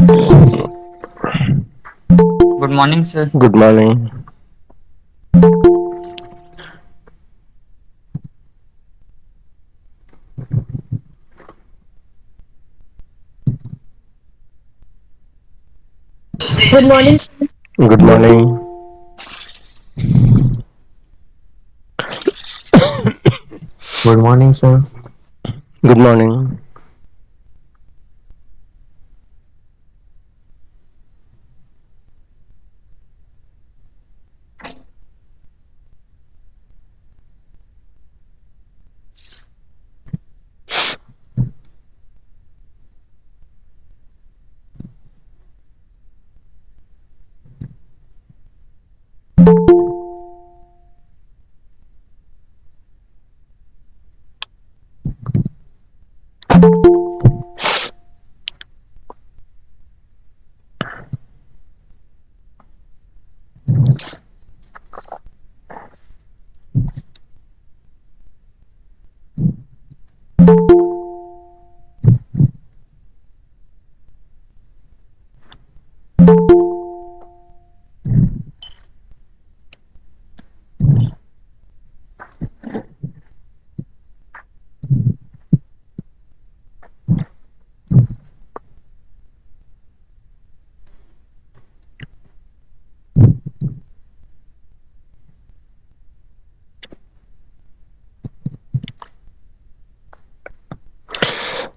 Good morning, sir. Good morning. Good morning, sir. Good morning. Good morning, sir. Good morning.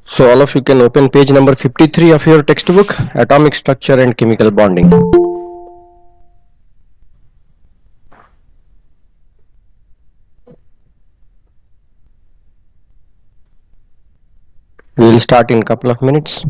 So all of you can open page number 53 of your textbook, Atomic Structure and Chemical Bonding. We will start in a couple of minutes.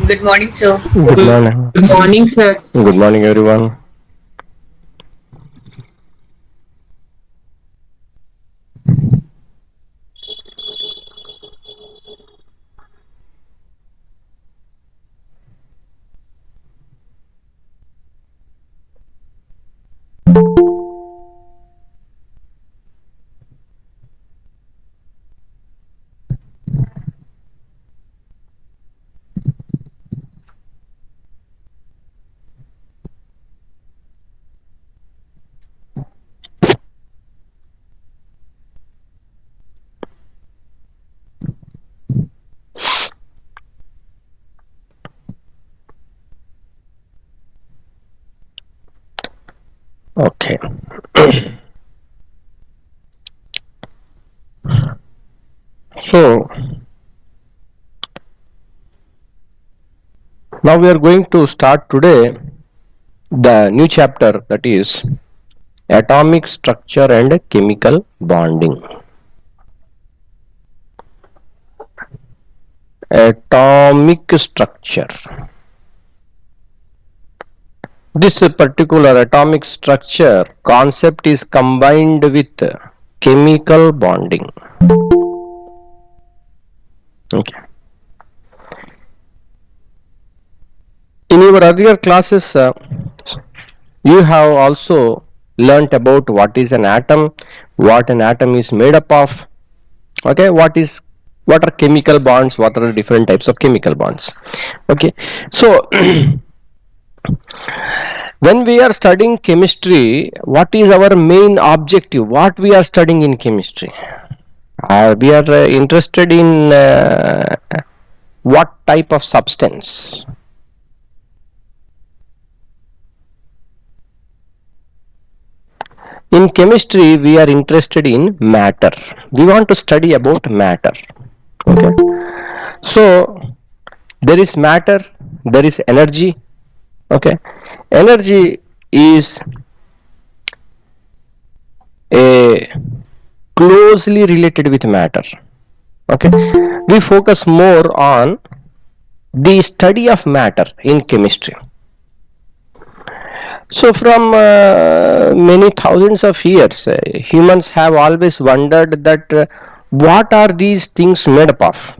Good morning, sir. Good morning. Good morning, sir. Good morning, everyone. Okay. So now we are going to start today the new chapter, that is Atomic Structure and Chemical Bonding. Atomic structure. This particular atomic structure concept is combined with chemical bonding. Okay. In your earlier classes, you have also learnt about what is an atom, what an atom is made up of. Okay, what are chemical bonds, what are the different types of chemical bonds. Okay, so when we are studying chemistry, what is our main objective? What we are studying in chemistry? We are interested in what type of substance? In chemistry, we are interested in matter. We want to study about matter. Okay. So there is matter, there is energy. Okay. Energy is a closely related with matter. Okay. we focus more on the study of matter in chemistry. So from many thousands of years, humans have always wondered that what are these things made up of?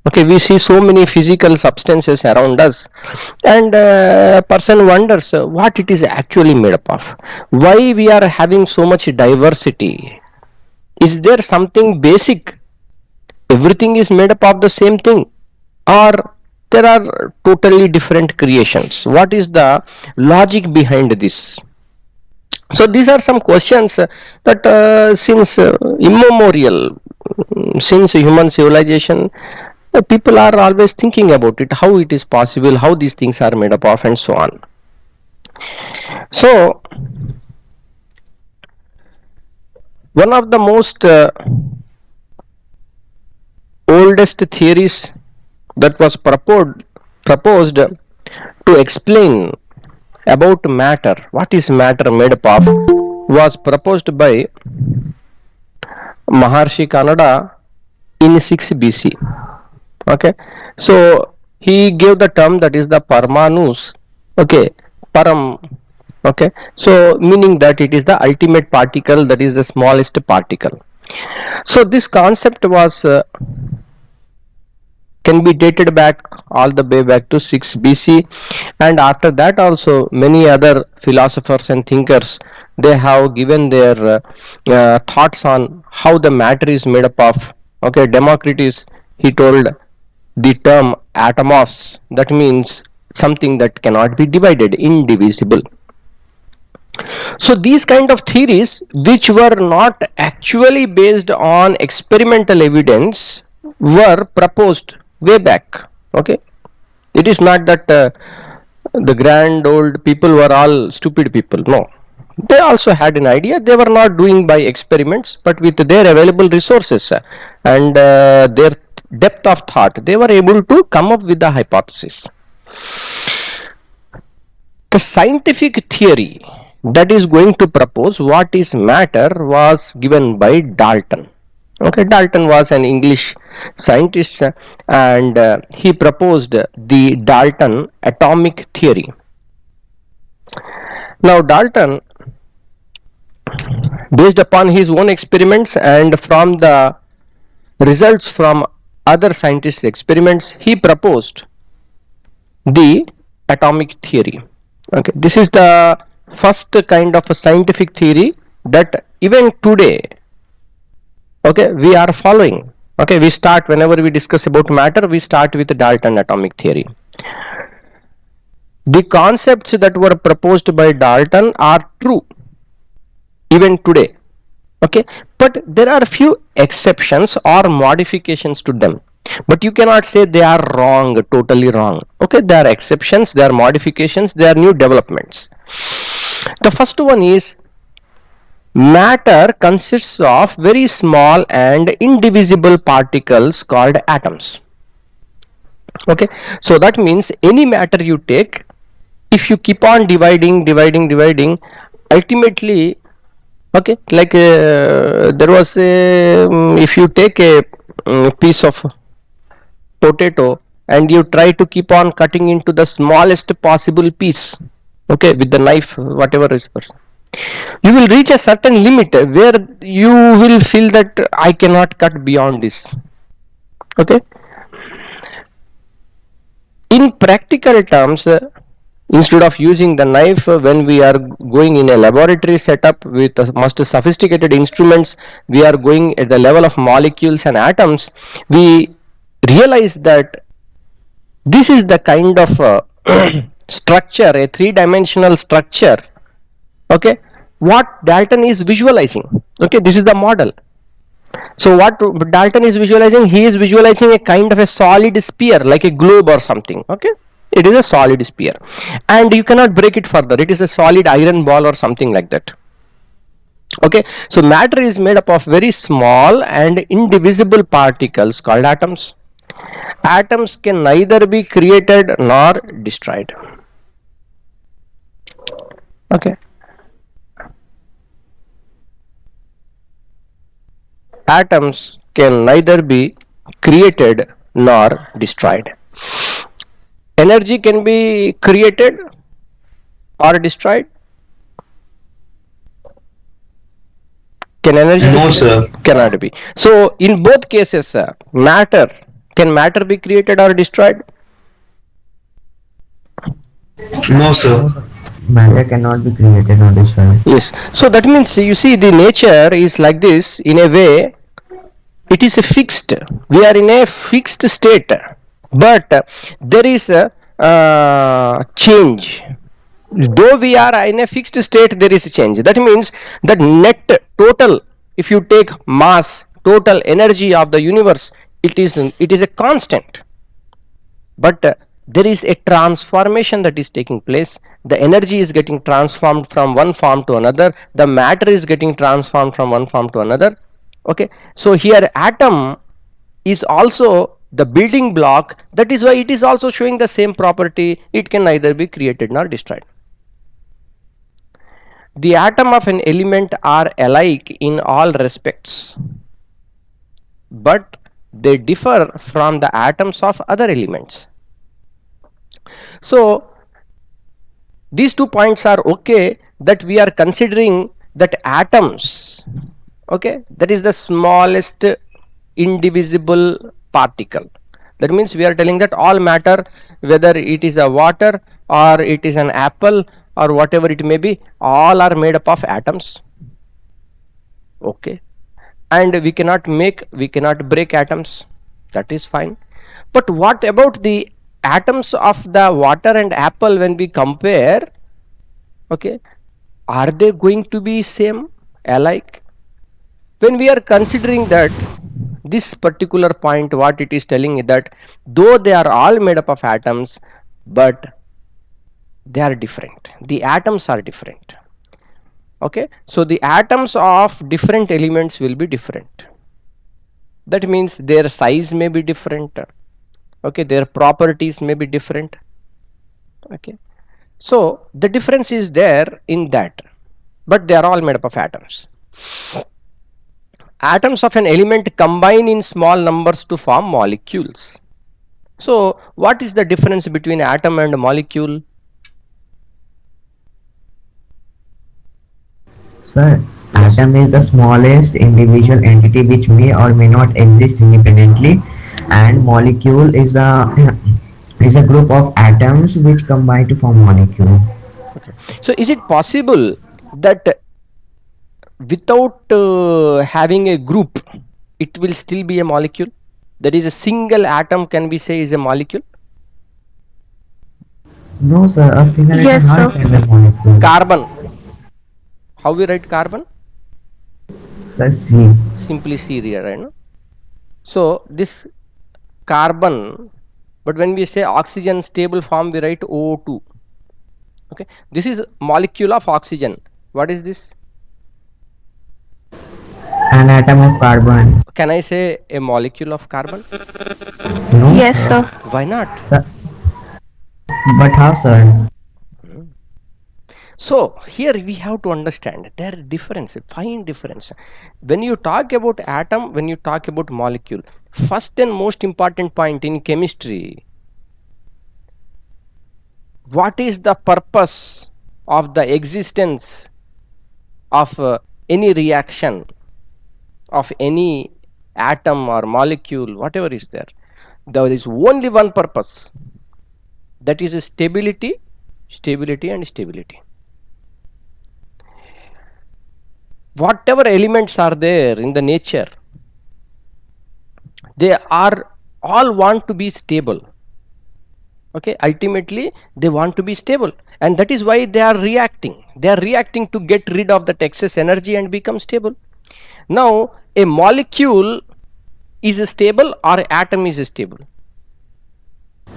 Okay, we see so many physical substances around us, and a person wonders what it is actually made up of. Why we are having so much diversity? Is there something basic? Everything is made up of the same thing, or there are totally different creations? What is the logic behind this? So these are some questions that since immemorial, since human civilization, people are always thinking about it, how it is possible, how these things are made up of, and so on. So one of the most oldest theories that was proposed to explain about matter, what is matter made up of, was proposed by Maharshi Kanada in 6 BC. Okay, so he gave the term that is the Parmanus. Okay, Param. Okay, so meaning that it is the ultimate particle, that is the smallest particle. So this concept was can be dated back all the way back to 6 BC, and after that also many other philosophers and thinkers, they have given their thoughts on how the matter is made up of. Okay, Democritus, he told the term atomos, that means something that cannot be divided, indivisible. So these kind of theories, which were not actually based on experimental evidence, were proposed way back. Okay, it is not that the grand old people were all stupid people. No, they also had an idea. They were not doing by experiments, but with their available resources and their depth of thought, they were able to come up with the hypothesis. The scientific theory that is going to propose what is matter was given by Dalton. Okay, Dalton was an English scientist, and he proposed the Dalton atomic theory. Now Dalton, based upon his own experiments and from the results from other scientists' experiments, he proposed the atomic theory. Okay, this is the first kind of a scientific theory that even today, okay, we are following. Okay, we start whenever we discuss about matter, we start with the Dalton atomic theory. The concepts that were proposed by Dalton are true even today. Okay, but there are few exceptions or modifications to them, but you cannot say they are wrong, totally wrong. Okay, there are exceptions, there are modifications, there are new developments. The first one is matter consists of very small and indivisible particles called atoms. Okay, so that means any matter you take, if you keep on dividing, ultimately, okay, like there was a if you take a piece of potato and you try to keep on cutting into the smallest possible piece, okay, with the knife, whatever is, you will reach a certain limit where you will feel that I cannot cut beyond this. Okay, in practical terms, instead of using the knife when we are going in a laboratory setup with most sophisticated instruments, we are going at the level of molecules and atoms. We realize that this is the kind of structure, a three-dimensional structure, okay, what Dalton is visualizing. Okay, this is the model. So what Dalton is visualizing, he is visualizing a kind of a solid sphere, like a globe or something. Okay, it is a solid sphere, and you cannot break it further. It is a solid iron ball or something like that. Okay, so matter is made up of very small and indivisible particles called atoms. Atoms can neither be created nor destroyed. Okay, atoms can neither be created nor destroyed. Energy can be created or destroyed. Can energy No, be sir. cannot be. So in both cases, can matter be created or destroyed? No, sir. Matter cannot be created or destroyed. Yes. So that means you see the nature is like this in a way. It is a fixed. We are in a fixed state, but there is a change. Though we are in a fixed state, there is a change. That means that net total, if you take mass, total energy of the universe, it is a constant. But there is a transformation that is taking place. The energy is getting transformed from one form to another. The matter is getting transformed from one form to another. Okay, so here atom is also the building block. That is why it is also showing the same property. It can neither be created nor destroyed. The atom of an element are alike in all respects, but they differ from the atoms of other elements. So these 2 points are okay, that we are considering that atoms, okay, that is the smallest indivisible particle. That means we are telling that all matter, whether it is a water or it is an apple or whatever it may be, all are made up of atoms. Okay, and we cannot break atoms. That is fine. But what about the atoms of the water and apple? When we compare, okay, are they going to be same, alike? When we are considering that this particular point, what it is telling is that though they are all made up of atoms, but they are different. The atoms are different. Okay, so the atoms of different elements will be different. That means their size may be different. Okay, their properties may be different. Okay, so the difference is there in that, but they are all made up of atoms. Atoms of an element combine in small numbers to form molecules. So what is the difference between atom and molecule? Sir, atom is the smallest individual entity which may or may not exist independently, and molecule is a is a group of atoms which combine to form molecule. Okay. So is it possible that without having a group, it will still be a molecule? That is, a single atom can be say is a molecule. No, sir, a single Yes, atom sir. not is a molecule. Carbon. How we write carbon? Sir, C. Simply C here, right? No? So this carbon, but when we say oxygen stable form, we write O2. Okay, this is molecule of oxygen. What is this? An atom of carbon. Can I say a molecule of carbon? No. Yes, sir. Why not? Sir. But how, sir? So here we have to understand there are difference, fine difference. When you talk about atom, when you talk about molecule, first and most important point in chemistry, what is the purpose of the existence of any reaction of any atom or molecule, whatever is there? There is only one purpose, that is stability, stability and stability. Whatever elements are there in the nature, they are all want to be stable. Okay, ultimately they want to be stable, and that is why they are reacting to get rid of that excess energy and become stable. Now a molecule is stable or atom is stable?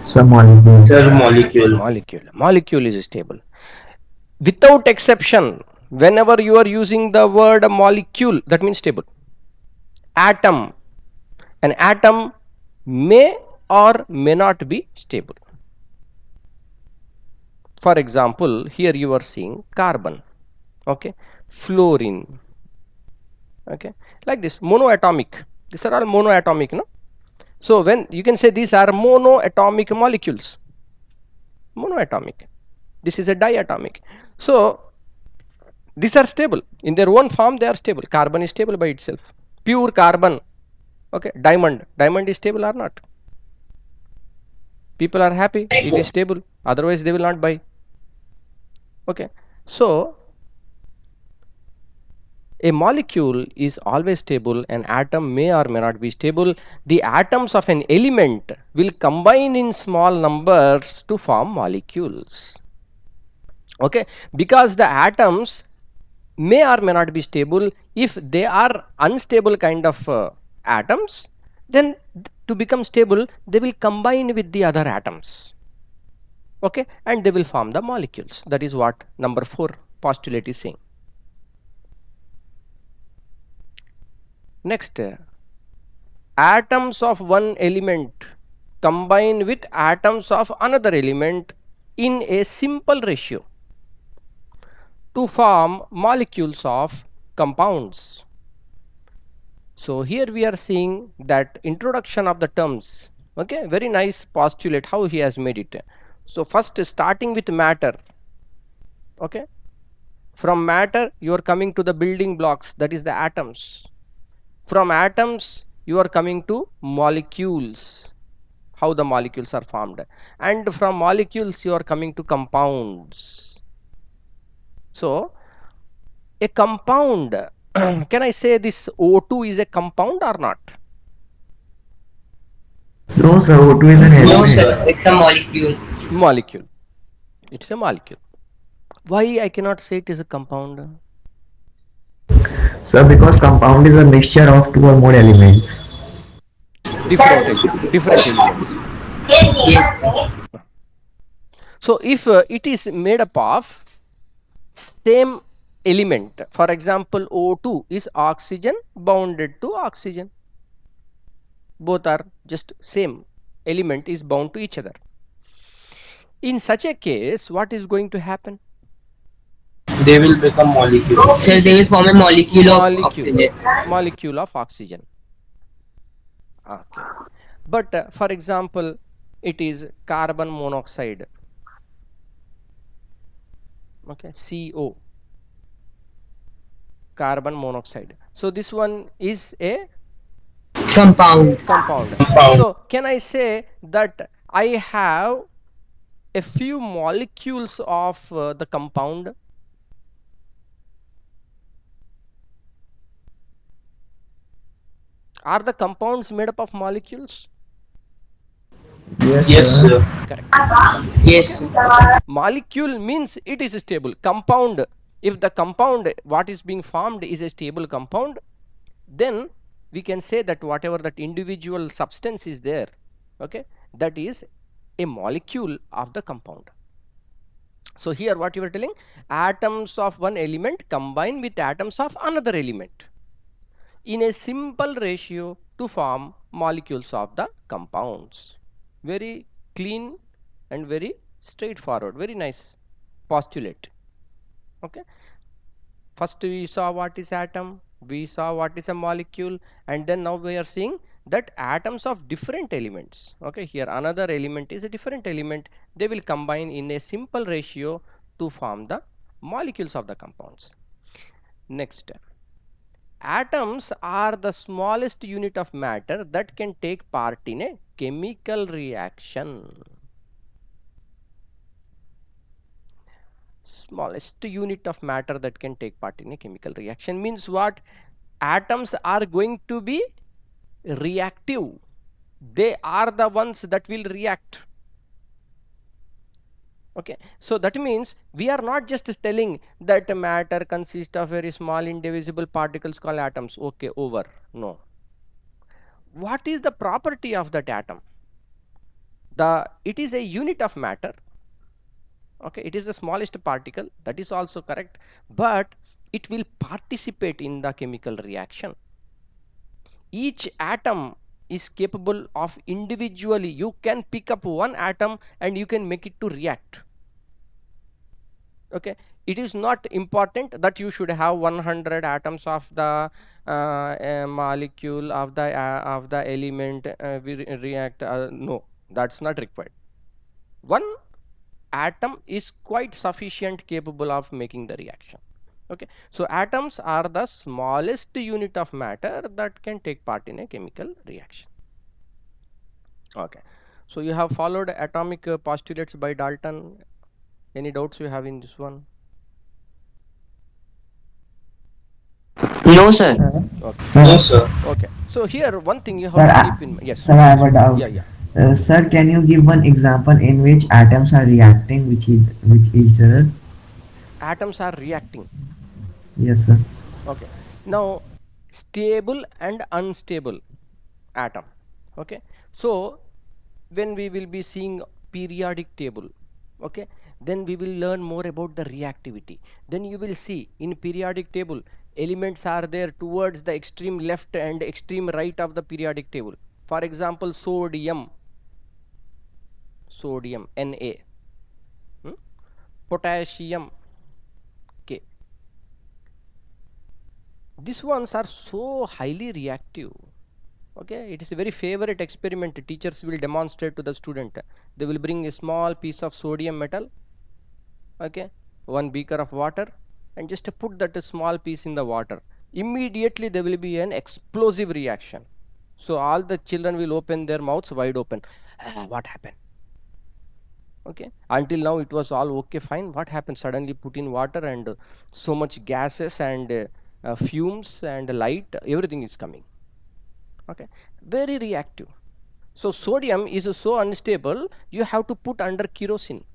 Sir, molecule. Sir, molecule. Molecule is stable without exception. Whenever you are using the word molecule, that means stable. Atom, an atom may or may not be stable. For example, here you are seeing carbon, okay, fluorine, okay, like this, monoatomic. These are all monoatomic, no? So when you can say these are monoatomic molecules, monoatomic, this is a diatomic. So these are stable in their own form, they are stable. Carbon is stable by itself, pure carbon. Okay, diamond is stable or not? People are happy it is stable, otherwise they will not buy. Okay, so a molecule is always stable, an atom may or may not be stable. The atoms of an element will combine in small numbers to form molecules. Okay, because the atoms may or may not be stable. If they are unstable kind of atoms, then to become stable they will combine with the other atoms. Okay, and they will form the molecules. That is what number 4 postulate is saying. Next, atoms of one element combine with atoms of another element in a simple ratio to form molecules of compounds. So here we are seeing that introduction of the terms. Okay, very nice postulate how he has made it. So first starting with matter. Okay, from matter you are coming to the building blocks, that is the atoms. From atoms you are coming to molecules, how the molecules are formed, and from molecules you are coming to compounds. So a compound, can I say this O2 is a compound or not? No, sir. O2 is an No, element. sir. It's a molecule. Molecule, it is a molecule. Why I cannot say it is a compound? Sir, because compound is a mixture of 2 or more elements. Different elements. Yes, sir. So if it is made up of same element, for example O2 is oxygen bounded to oxygen, both are just same element is bound to each other. In such a case, what is going to happen? They will become molecules. So they will form a molecule of oxygen. Molecule of oxygen. Okay, but for example it is carbon monoxide. Okay, CO, carbon monoxide. So this one is a Compound. compound. So can I say that I have a few molecules of the compound? Are the compounds made up of molecules? Yes, sir. Correct. Yes, sir. Molecule means it is stable. Compound, if the compound what is being formed is a stable compound, then we can say that whatever that individual substance is there, okay, that is a molecule of the compound. So here what you are telling, atoms of one element combine with atoms of another element in a simple ratio to form molecules of the compounds. Very clean and very straightforward, very nice postulate. Okay, first we saw what is atom, we saw what is a molecule, and then now we are seeing that atoms of different elements. Okay, here another element is a different element, they will combine in a simple ratio to form the molecules of the compounds. Next, atoms are the smallest unit of matter that can take part in a chemical reaction. Smallest unit of matter that can take part in a chemical reaction means what? Atoms are going to be reactive, they are the ones that will react. Okay, so that means we are not just telling that matter consists of very small indivisible particles called atoms. Okay, over. No, what is the property of that atom? It is a unit of matter. Okay, it is the smallest particle, that is also correct, but it will participate in the chemical reaction. Each atom is capable of individually, you can pick up one atom and you can make it to react. Okay, it is not important that you should have 100 atoms of the molecule of the element react. No, that's not required. One atom is quite sufficient capable of making the reaction. Okay, so atoms are the smallest unit of matter that can take part in a chemical reaction. Okay, so you have followed atomic postulates by Dalton. Any doubts you have in this one? No, sir. No, sir. Okay, so here one thing you Sir, have to keep in mind. Yes, sir, I have a doubt. yeah. Sir, can you give one example in which atoms are reacting with each other? Atoms are reacting. Yes, sir. Okay, now stable and unstable atom. Okay, so when we will be seeing periodic table, okay, then we will learn more about the reactivity. Then you will see in periodic table elements are there towards the extreme left and extreme right of the periodic table. For example, sodium Na, potassium K. These ones are so highly reactive. Okay, it is a very favorite experiment teachers will demonstrate to the student. They will bring a small piece of sodium metal, okay, one beaker of water, and just put that small piece in the water. Immediately there will be an explosive reaction. So all the children will open their mouths wide open. What happened? Okay, until now it was all okay, fine. What happened? Suddenly put in water and so much gases and fumes and light, everything is coming. Okay, very reactive. So sodium is so unstable, you have to put under kerosene.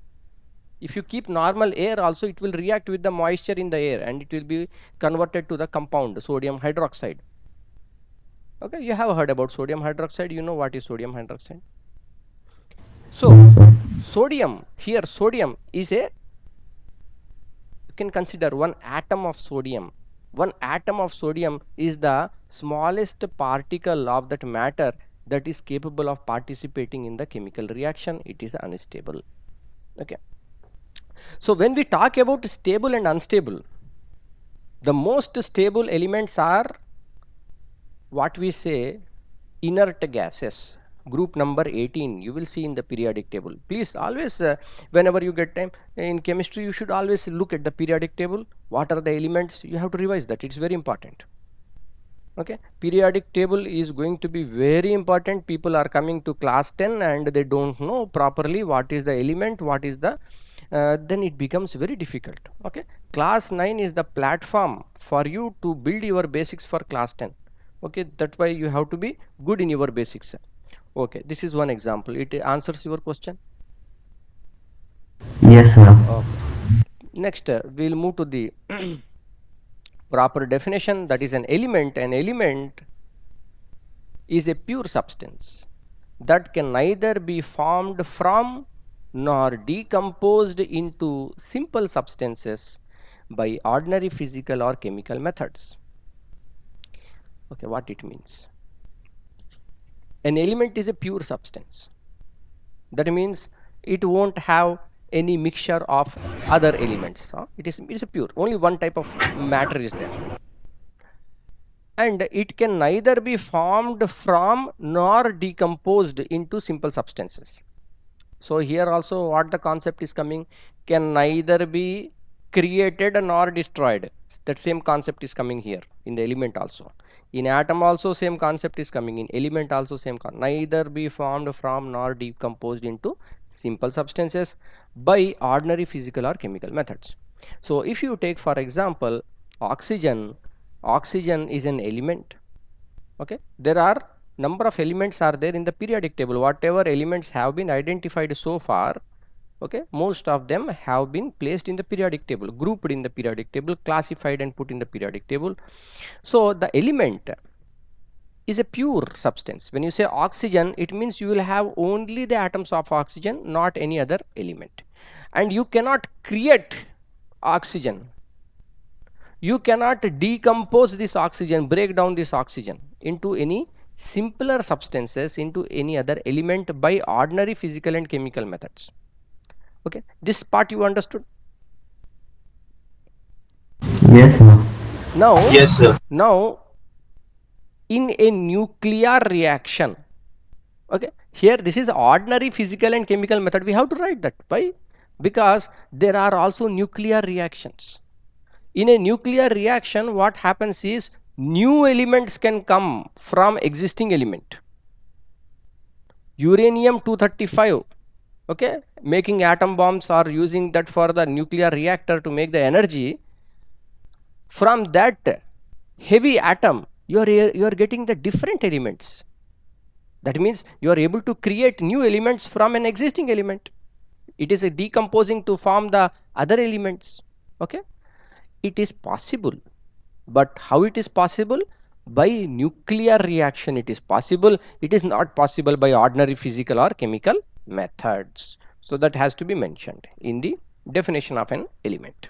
If you keep normal air also, it will react with the moisture in the air and it will be converted to the compound sodium hydroxide. Okay, you have heard about sodium hydroxide, you know what is sodium hydroxide. So sodium is a, you can consider one atom of sodium. One atom of sodium is the smallest particle of that matter that is capable of participating in the chemical reaction. It is unstable. Okay, so when we talk about stable and unstable, the most stable elements are what we say inert gases, group number 18. You will see in the periodic table. Please always whenever you get time in chemistry, you should always look at the periodic table. What are the elements? You have to revise that. It's very important. Okay, periodic table is going to be very important. People are coming to class 10 and they don't know properly what is the element, what is the then it becomes very difficult. Okay, class 9 is the platform for you to build your basics for class 10. Okay, that's why you have to be good in your basics. Okay, this is one example. It answers your question. Yes, sir. Okay, next we'll move to the proper definition. That is an element. An element is a pure substance that can neither be formed from nor decomposed into simple substances by ordinary physical or chemical methods. Okay, what it means? An element is a pure substance. That means it won't have any mixture of other elements. It is a pure, only one type of matter is there. And it can neither be formed from nor decomposed into simple substances. So here also what the concept is coming, can neither be created nor destroyed. That same concept is coming here in the element also. In atom also same concept is coming, in element also same concept. Neither be formed from nor decomposed into simple substances by ordinary physical or chemical methods. So if you take for example oxygen, oxygen is an element. Okay, there are number of elements are there in the periodic table. Whatever elements have been identified so far, okay, most of them have been placed in the periodic table, grouped in the periodic table, classified and put in the periodic table. So the element is a pure substance. When you say oxygen, it means you will have only the atoms of oxygen, not any other element. And you cannot create oxygen, you cannot decompose this oxygen, break down this oxygen into any simpler substances, into any other element by ordinary physical and chemical methods. Okay, this part you understood? Yes, sir. Now, Yes, sir. now in a nuclear reaction, okay, here this is ordinary physical and chemical method, we have to write that. Why? Because there are also nuclear reactions. In a nuclear reaction, what happens is new elements can come from existing element. Uranium 235, okay, making atom bombs or using that for the nuclear reactor to make the energy. From that heavy atom, you are getting the different elements. That means you are able to create new elements from an existing element. It is a decomposing to form the other elements. Okay, it is possible, but how it is possible? By nuclear reaction it is possible. It is not possible by ordinary physical or chemical methods. So that has to be mentioned in the definition of an element.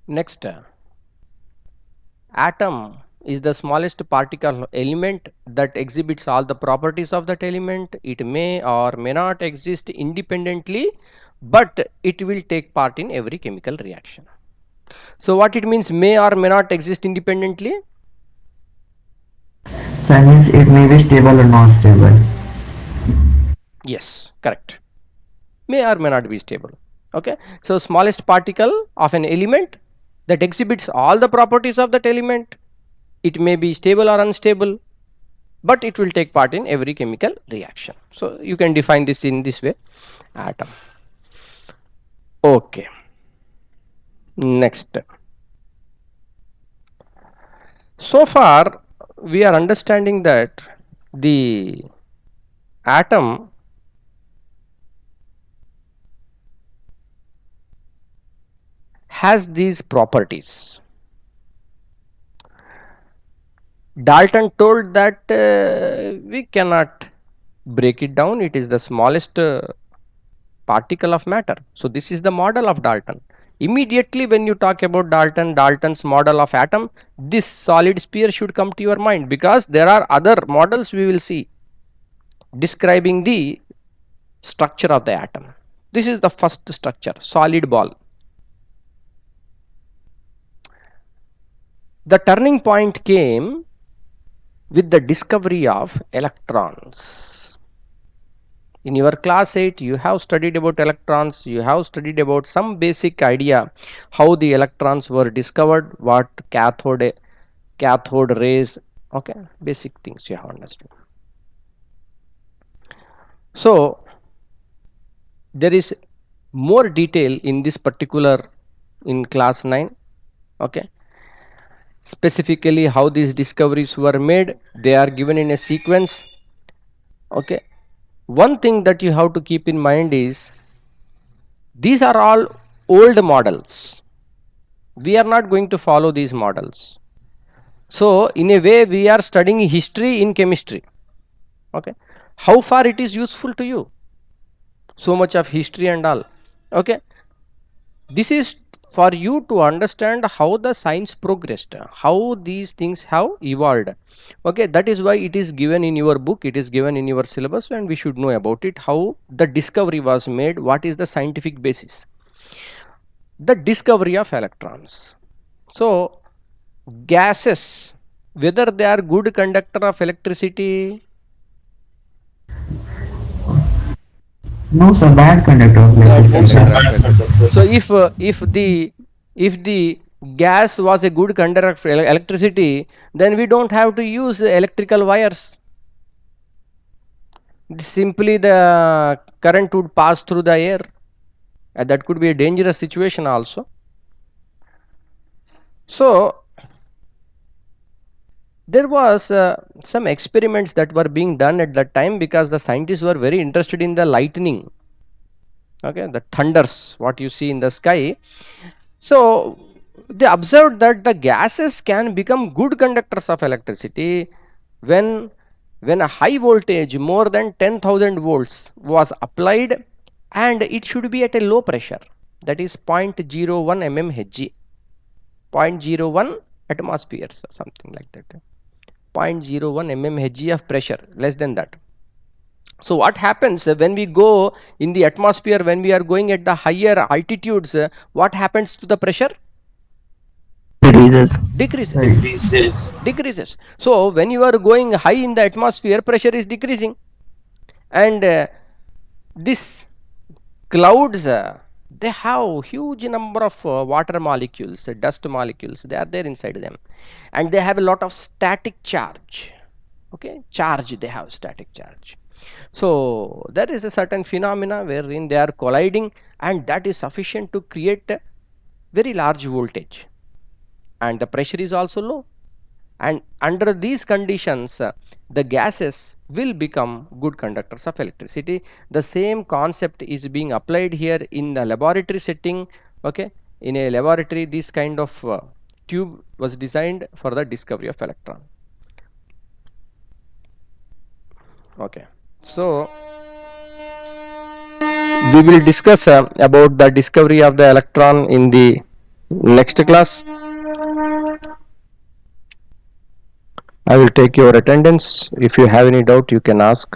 Next, atom is the smallest particle element that exhibits all the properties of that element. It may or may not exist independently, but it will take part in every chemical reaction. So what it means, may or may not exist independently? So that means it may be stable or not stable. Yes, correct. May or may not be stable. Okay, so smallest particle of an element that exhibits all the properties of that element. It may be stable or unstable, but it will take part in every chemical reaction. So you can define this in this way, atom. Okay, next. So far we are understanding that the atom has these properties. Dalton told that we cannot break it down, it is the smallest particle of matter. So this is the model of Dalton. Immediately when you talk about Dalton's model of atom, this solid sphere should come to your mind, because there are other models we will see describing the structure of the atom. This is the first structure, solid ball. The turning point came with the discovery of electrons. In your class 8 you have studied about electrons, you have studied about some basic idea how the electrons were discovered, what cathode rays, okay, basic things you have understood. So there is more detail in this particular in class 9, okay, specifically how these discoveries were made, they are given in a sequence. Okay, one thing that you have to keep in mind is these are all old models. We are not going to follow these models. So in a way we are studying history in chemistry. Okay, how far it is useful to you? So much of history and all. Okay, this is for you to understand how the science progressed, how these things have evolved. Okay, that is why it is given in your book, it is given in your syllabus, and we should know about it, how the discovery was made, what is the scientific basis. The discovery of electrons. So gases, whether they are good conductor of electricity? No, sir, bad conductor of electricity. So if the gas was a good conductor of electricity, then we don't have to use electrical wires. Simply the current would pass through the air, and that could be a dangerous situation also. So there was some experiments that were being done at that time, because the scientists were very interested in the lightning, okay, the thunders what you see in the sky. So they observed that the gases can become good conductors of electricity when a high voltage more than 10,000 volts was applied, and it should be at a low pressure, that is 0.01 mmHg, 0.01 atmospheres or something like that, 0.01 mmHg of pressure, less than that. So what happens when we go in the atmosphere, when we are going at the higher altitudes, what happens to the pressure? Decreases. Decreases. Decreases. Decreases. So when you are going high in the atmosphere, pressure is decreasing, and this clouds, they have huge number of water molecules, dust molecules, they are there inside them, and they have a lot of static charge. Okay, charge, they have static charge. So there is a certain phenomena wherein they are colliding, and that is sufficient to create a very large voltage, and the pressure is also low. And under these conditions, the gases will become good conductors of electricity. The same concept is being applied here in the laboratory setting. Okay, in a laboratory, this kind of tube was designed for the discovery of electron. Okay, so we will discuss about the discovery of the electron in the next class. I will take your attendance. If you have any doubt, you can ask.